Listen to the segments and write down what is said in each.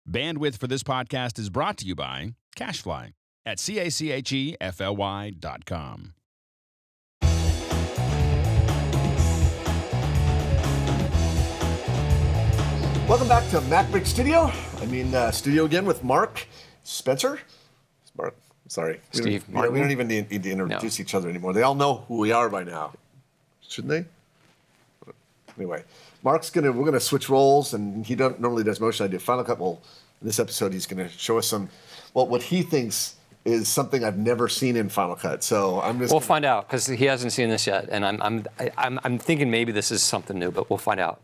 Bandwidth for this podcast is brought to you by CacheFly at CACHEFLY.com. Welcome back to MacBreak Studio. Studio again with Mark Spencer. Mark, sorry. Steve. We don't even need to introduce each other anymore. They all know who we are by now. Shouldn't they? Anyway, we're gonna switch roles, and he normally does motion. I do Final Cut. Well, in this episode, he's gonna show us what he thinks is something I've never seen in Final Cut. So we'll find out, because he hasn't seen this yet, and I'm thinking maybe this is something new, but we'll find out.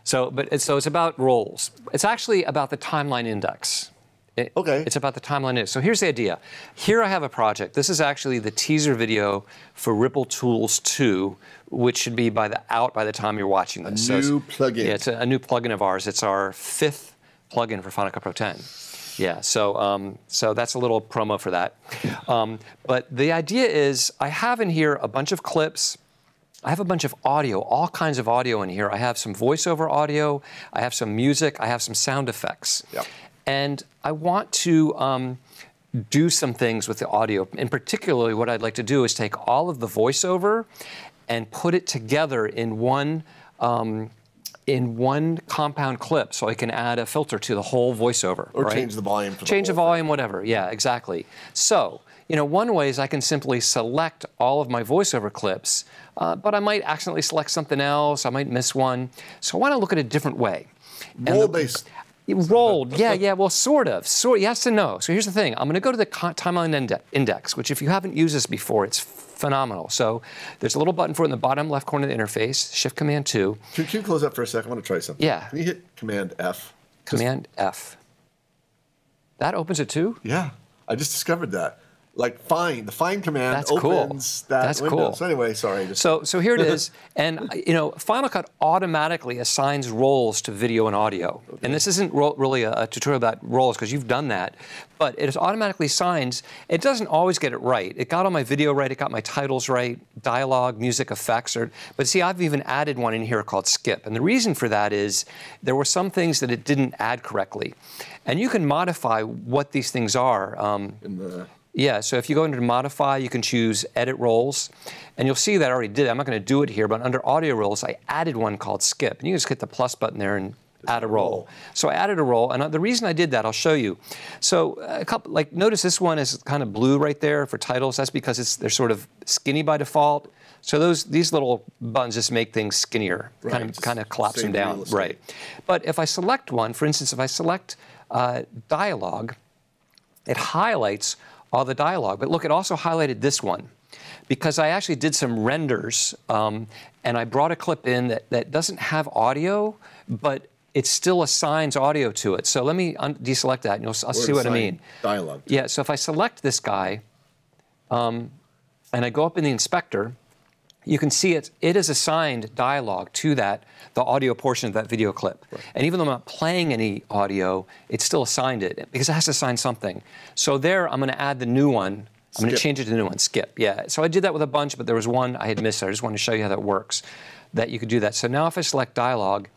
So it's about roles. It's actually about the timeline index. It's about the timeline index. So here's the idea. Here I have a project. This is actually the teaser video for Ripple Tools 2, which should be out by the time you're watching this. A new plugin. Yeah, it's a new plugin of ours. It's our 5th plugin for Final Cut Pro 10. Yeah, so that's a little promo for that. But the idea is I have in here a bunch of clips. I have a bunch of audio, all kinds of audio in here. I have some voiceover audio. I have some music. I have some sound effects. Yep. And I want to do some things with the audio. In particular, what I'd like to do is take all of the voiceover and put it together in one compound clip, so I can add a filter to the whole voiceover. Or change the volume. Change the volume, whatever. Yeah, exactly. So, one way is I can simply select all of my voiceover clips, but I might accidentally select something else. I might miss one. So I want to look at a different way. Role-based. Rolled, yeah, well, sort of, yes and no. So here's the thing. I'm going to go to the timeline index, which if you haven't used this before, it's phenomenal. So there's a little button for it in the bottom left corner of the interface, Shift-Command-2. Can you close that for a second? I want to try something. Yeah. Can you hit Command-F? Command-F. That opens it too? Yeah, I just discovered that. Like the find command opens that window. Cool. So anyway, sorry. So here it is, and Final Cut automatically assigns roles to video and audio. Okay. And this isn't really a tutorial about roles because you've done that, but it automatically assigns. It doesn't always get it right. It got all my video right. It got my titles right, dialogue, music, effects. But see, I've even added one in here called skip, and the reason for that is there were some things that it didn't add correctly, and you can modify what these things are. Yeah, so if you go into Modify, you can choose Edit Roles, and you'll see that I already did it. I'm not going to do it here, but under Audio Roles, I added one called Skip. And you can just hit the plus button there and add a role. So I added a role, and the reason I did that, I'll show you. So notice this one is kind of blue right there for titles. That's because they're sort of skinny by default. So these little buttons just make things skinnier, kind of collapse them down. Right. But if I select one, for instance, if I select Dialogue, it highlights all the dialogue. But look, it also highlighted this one because I actually did some renders and I brought a clip in that doesn't have audio, but it still assigns audio to it. So let me deselect that and I'll see what I mean. Dialogue. Yeah, so if I select this guy and I go up in the inspector, you can see it is assigned dialogue to the audio portion of that video clip. Right. And even though I'm not playing any audio, it still assigned it because it has to assign something. So there, I'm going to add the new one. I'm going to change it to the new one, Skip. Yeah, so I did that with a bunch, but there was one I had missed. I just wanted to show you how that works, that you could do that. So now if I select dialogue,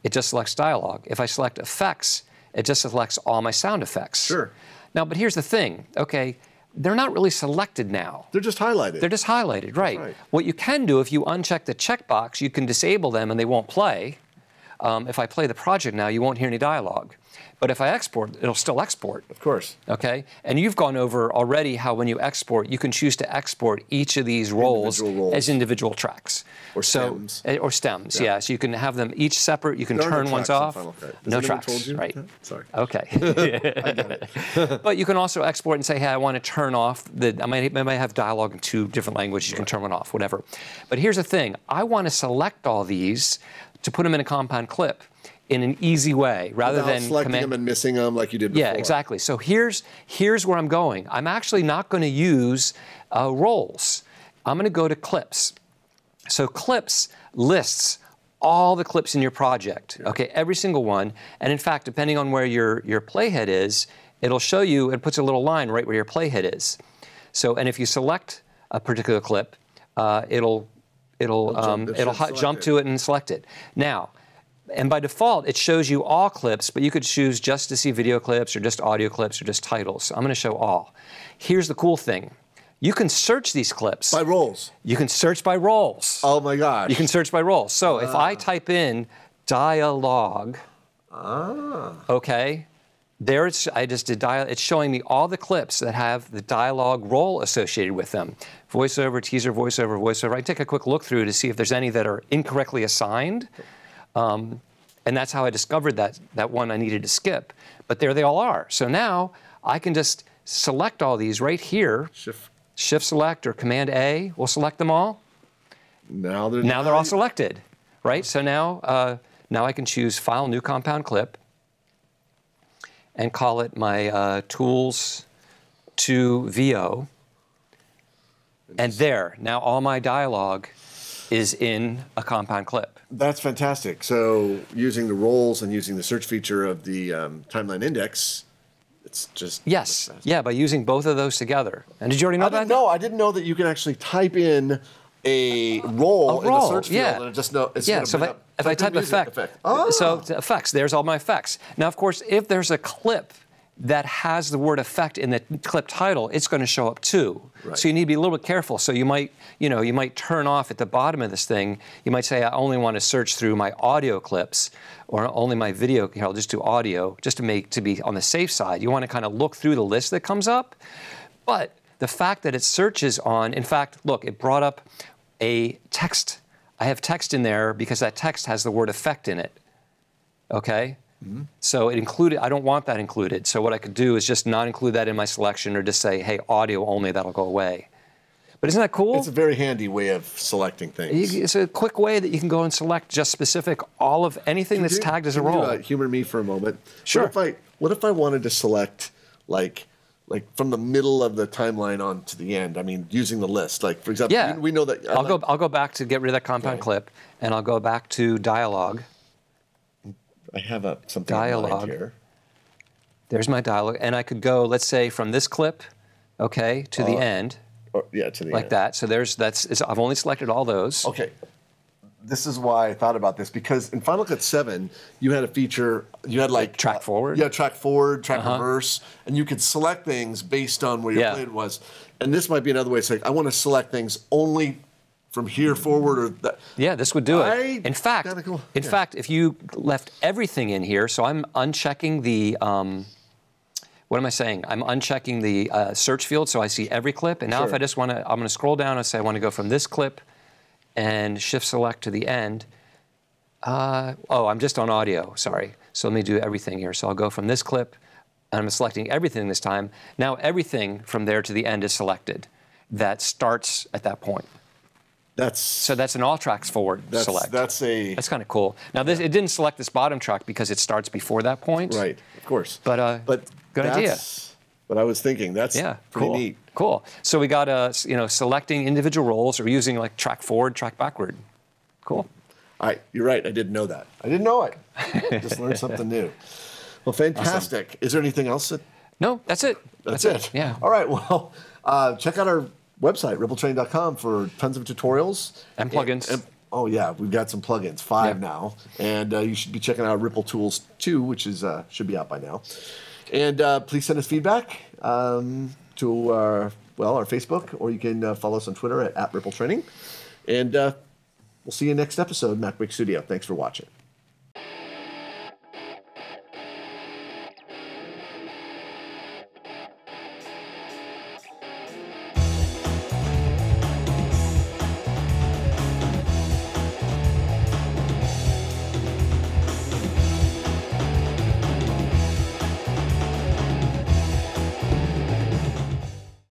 it just selects dialogue. If I select effects, it just selects all my sound effects. Sure. Now, but here's the thing, okay? They're not really selected now. They're just highlighted. They're just highlighted, right. What you can do, if you uncheck the checkbox, you can disable them and they won't play. If I play the project now, you won't hear any dialogue. But if I export, it'll still export. Of course. Okay? And you've gone over already how when you export, you can choose to export each of these roles as individual tracks. Or stems. Or stems, yeah. So you can have them each separate. You can turn ones off. No tracks. Told you? Right. Sorry. Okay. I got it. But you can also export and say, hey, I want to turn off I might have dialogue in 2 different languages. You can turn one off, whatever. But here's the thing. I want to select all these to put them in a compound clip in an easy way, rather than selecting them and missing them like you did before. Yeah, exactly. So here's where I'm going. I'm actually not going to use roles. I'm going to go to clips. So clips lists all the clips in your project, okay, every single one. And in fact, depending on where your playhead is, it'll show you, it puts a little line right where your playhead is. So, and if you select a particular clip, it'll jump to it and select it. Now, And by default, it shows you all clips, but you could choose just to see video clips or just audio clips or just titles. So I'm going to show all. Here's the cool thing. You can search these clips. By roles. You can search by roles. Oh my gosh. You can search by roles. So if I type in dialogue, okay, there I just did it's showing me all the clips that have the dialogue role associated with them. Voiceover, teaser, voiceover, voiceover. I take a quick look through to see if there's any that are incorrectly assigned. And that's how I discovered that one I needed to skip. But there they all are. So now I can just select all these right here. Shift select or Command A will select them all. Now they're all selected, right? So now I can choose File, New Compound Clip, and call it my Tools to VO. And there, now all my dialogue is in a compound clip. That's fantastic. So using the roles and using the search feature of the timeline index, it's just... Yes, yeah, by using both of those together. And did you already know that? No, I didn't know that you can actually type in a role in the search field and it just it's yeah, so if I type effect. So effects, there's all my effects. Now, of course, if there's a clip that has the word effect in the clip title, it's going to show up too. Right. So you need to be a little bit careful. So you might turn off at the bottom of this thing. You might say, I only want to search through my audio clips or only my video. Here, I'll just do audio just to be on the safe side. You want to kind of look through the list that comes up. But the fact that it searches on, in fact, look, it brought up a text. I have text in there because that text has the word effect in it. Okay? Mm-hmm. So it included, I don't want that included. So what I could do is just not include that in my selection or just say, hey, audio only, that'll go away. But isn't that cool? It's a very handy way of selecting things. It's a quick way that you can go and select just specific, all of anything that's tagged as a role. Humor me for a moment. Sure. What if I wanted to select like from the middle of the timeline on to the end? I mean, using the list. Like, for example, we know that... I'll go back to get rid of that compound clip, and I'll go back to dialogue. I have something in mind here. There's my dialogue. And I could go, let's say, from this clip, okay, to the end. To the end. Like that. So I've only selected all those. Okay. This is why I thought about this, because in Final Cut 7, you had a feature, you had like... track forward? Yeah, track forward, track reverse, and you could select things based on where your play was. And this might be another way to say, I want to select things only from here forward or that. Yeah, this would do it. In fact, if you left everything in here, so I'm unchecking the, what am I saying? I'm unchecking the search field so I see every clip. And now if I just want to, I'm going to scroll down and say I want to go from this clip and shift select to the end. I'm just on audio, sorry. So let me do everything here. So I'll go from this clip, and I'm selecting everything this time. Now everything from there to the end is selected. That starts at that point. So that's an all tracks forward select. That's kind of cool. Now it didn't select this bottom track because it starts before that point. Right, of course. But good idea. What I was thinking. That's pretty neat. Cool. So we got selecting individual roles or using like track forward, track backward. Cool. You're right. I didn't know that. I didn't know it. Just learned something new. Well, fantastic. Awesome. Is there anything else? No, that's it. That's it. Yeah. All right. Well, check out our website, rippletraining.com, for tons of tutorials. And plugins. Oh, yeah. We've got some plugins, 5 now. And you should be checking out Ripple Tools 2, which is should be out by now. And please send us feedback to our Facebook, or you can follow us on Twitter at RippleTraining. And we'll see you next episode, MacBreak Studio. Thanks for watching.